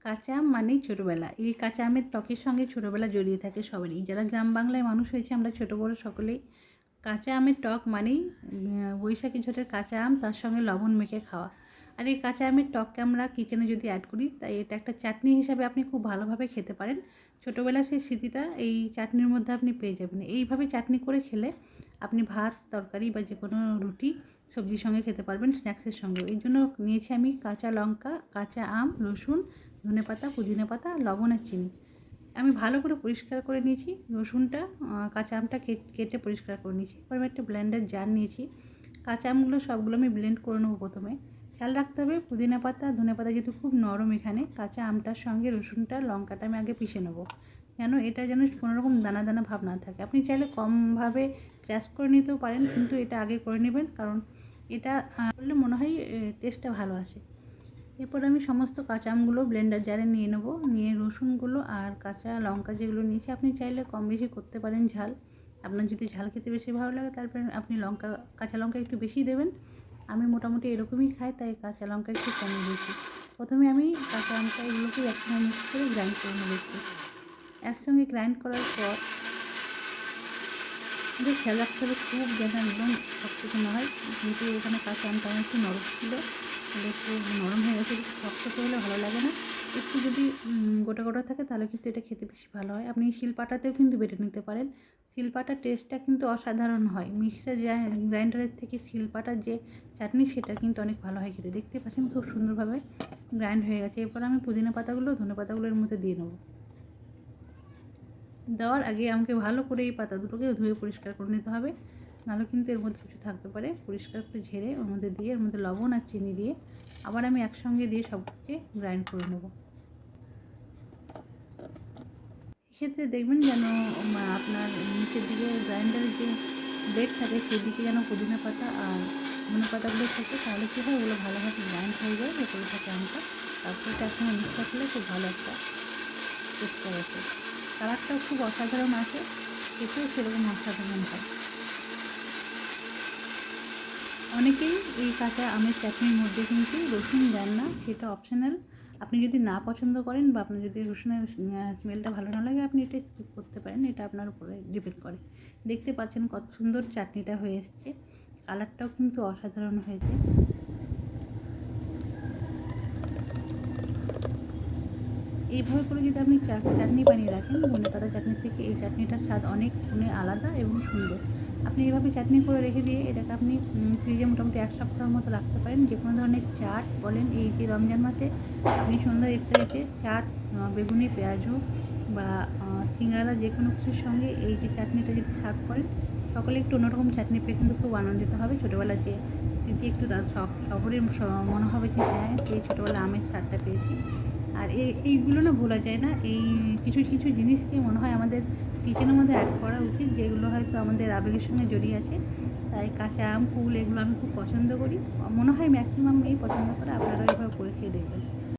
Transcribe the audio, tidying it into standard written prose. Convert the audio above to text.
কাঁচা আম মানেই ছোটোবেলা। এই কাঁচা আমের টকের সঙ্গে ছোটোবেলা জড়িয়ে থাকে সবারই। যারা গ্রাম বাংলায় মানুষ হয়েছে আমরা ছোটো বড়ো সকলেই কাঁচা আমের টক মানেই বৈশাখী ঝড়ের কাঁচা আম, তার সঙ্গে লবণ মেখে খাওয়া। আর এই কাঁচা আমের টককে আমরা কিচেনে যদি অ্যাড করি, তাই এটা একটা চাটনি হিসাবে আপনি খুব ভালোভাবে খেতে পারেন। ছোটোবেলার সেই স্মৃতিটা এই চাটনির মধ্যে আপনি পেয়ে যাবেন। এইভাবে চাটনি করে খেলে আপনি ভাত, তরকারি বা যে কোনো রুটি সবজির সঙ্গে খেতে পারবেন, স্ন্যাক্সের সঙ্গেও। এই জন্য নিয়েছি আমি কাঁচা লঙ্কা, কাঁচা আম, রসুন, ধনেপাতা, পুদিনা পাতা, লবণ আর চিনি। আমি ভালো করে পরিষ্কার করে নিয়েছি রসুনটা, কাঁচা আমটা কেটে পরিষ্কার করে নিয়েছি। এরপর আমি একটা ব্লেন্ডার জার নিয়েছি। কাঁচা আমগুলো সবগুলো আমি ব্লেন্ড করে নেবো প্রথমে। খেয়াল রাখতে হবে পুদিনা পাতা, ধনেপাতা যেহেতু খুব নরম, এখানে কাঁচা আমটার সঙ্গে রসুনটা, লঙ্কাটা আমি আগে পিষে নেবো, কেন এটা যেন কোনোরকম দানা দানা ভাব না থাকে। আপনি চাইলে কমভাবে ক্র্যাশ করে নিতেও পারেন, কিন্তু এটা আগে করে নেবেন, কারণ এটা করলে মনে হয় টেস্টটা ভালো আসে। এরপর আমি সমস্ত কাঁচা আমগুলো ব্লেন্ডার জারে নিয়ে নেব। নিয়ে রসুনগুলো আর কাঁচা লঙ্কা যেগুলো নিয়েছি, আপনি চাইলে কম বেশি করতে পারেন ঝাল। আপনার যদি ঝাল খেতে বেশি ভালো লাগে, তারপরে আপনি কাঁচা লঙ্কা একটু বেশি দেবেন। আমি মোটামুটি এরকমই খাই, তাই কাঁচা লঙ্কা একটু কমই দিয়েছি। প্রথমে আমি কাঁচা লঙ্কা এগুলোকে একসঙ্গে মিক্স করে গ্রাইন্ড করে নেব। একসঙ্গে গ্রাইন্ড করার পর কিন্তু খেয়াল রাখতে হবে খুব যেন একদম শক্ত না হয়, কিন্তু এখানে কাঁচা আমটা আমার একটু নরম ছিল, তাহলে একটু নরম হয়ে গেছে। শক্ত হলে ভালো লাগে না, একটু যদি গোটা গোটা থাকে তাহলে কিন্তু এটা খেতে বেশি ভালো হয়। আপনি শিলপাটাতেও কিন্তু বেটে নিতে পারেন। শিলপাটার টেস্টটা কিন্তু অসাধারণ হয়। মিক্সার গ্রাইন্ডারের থেকে শিলপাটার যে চাটনি, সেটা কিন্তু অনেক ভালো হয় খেতে। দেখতে পাচ্ছেন খুব সুন্দরভাবে গ্রাইন্ড হয়ে গেছে। এরপর আমি পুদিনা পাতাগুলো, ধনে পাতাগুলোর মধ্যে দিয়ে নেবো। দেওয়ার আগে আমাকে ভালো করে এই পাতা দুটোকে ধুয়ে পরিষ্কার করে নিতে হবে, নাহলে কিন্তু এর মধ্যে কিছু থাকতে পারে। পরিষ্কার করে ঝেড়ে ওর মধ্যে দিয়ে, এর মধ্যে লবণ আর চিনি দিয়ে আবার আমি একসঙ্গে দিয়ে সবকে গ্রাইন্ড করে নেব। এক্ষেত্রে দেখবেন যেন আপনার নিচের দিকে গ্রাইন্ডারের যে ব্লেড থাকে, সেদিকে যেন পুদিনা পাতা আর ধনে পাতাগুলো থাকে, তাহলে কী হয়, ওগুলো ভালোভাবে গ্রাইন্ড হয়ে যায় ওপরে থাকে আমটা। তারপরে এটা একসঙ্গে মিক্স করলে খুব ভালো একটা টেস্ট আসে। কালারটাও খুব অসাধারণ আসে, খেতেও সেরকম অসাধারণ হয়। অনেকেই এই কাঁচা আমের চাটনির মধ্যে কিন্তু রসুন দেন না, সেটা অপশনাল। আপনি যদি না পছন্দ করেন বা আপনার যদি রসুনের স্মেলটা ভালো না লাগে, আপনি এটা স্কিপ করতে পারেন, এটা আপনার উপরে ডিপেন্ড করে। দেখতে পাচ্ছেন কত সুন্দর চাটনিটা হয়ে এসছে, কালারটাও কিন্তু অসাধারণ হয়েছে। এইভাবে করে যদি আপনি চাটনি বানিয়ে রাখেন, ধনেপাতা চাটনির থেকে এই চাটনিটার স্বাদ অনেক গুণে আলাদা এবং সুন্দর। আপনি এইভাবে চাটনি করে রেখে দিয়ে এটাকে আপনি ফ্রিজে মোটামুটি 1 সপ্তাহের মতো রাখতে পারেন। যে কোনো ধরনের চাট বলেন, এই যে রমজান মাসে আপনি সন্ধ্যা ইফতারিতে চাট, বেগুনি, পেঁয়াজু বা সিঙ্গারা যে কোনো কিছুর সঙ্গে এই যে চাটনিটা যদি সার্ভ করেন, সকলে একটু অন্যরকম চাটনি পেয়ে কিন্তু খুব আনন্দিত হবে। ছোটোবেলার যে স্মৃতি একটু তার সবরই মনে হবে যে হ্যাঁ, সেই ছোটোবেলা আমের স্বাদটা পেয়েছি। আর এইগুলো না ভোলা যায় না। এই কিছু কিছু জিনিসকে মনে হয় আমাদের কিচেনের মধ্যে অ্যাড করা উচিত, যেগুলো হয়তো আমাদের আবেগের সঙ্গে জড়িয়ে আছে। তাই কাঁচা আম, কুল এগুলো আমি খুব পছন্দ করি। মনে হয় ম্যাক্সিমাম এই পছন্দ করে। আপনারা এভাবে করে খেয়ে দেখবেন।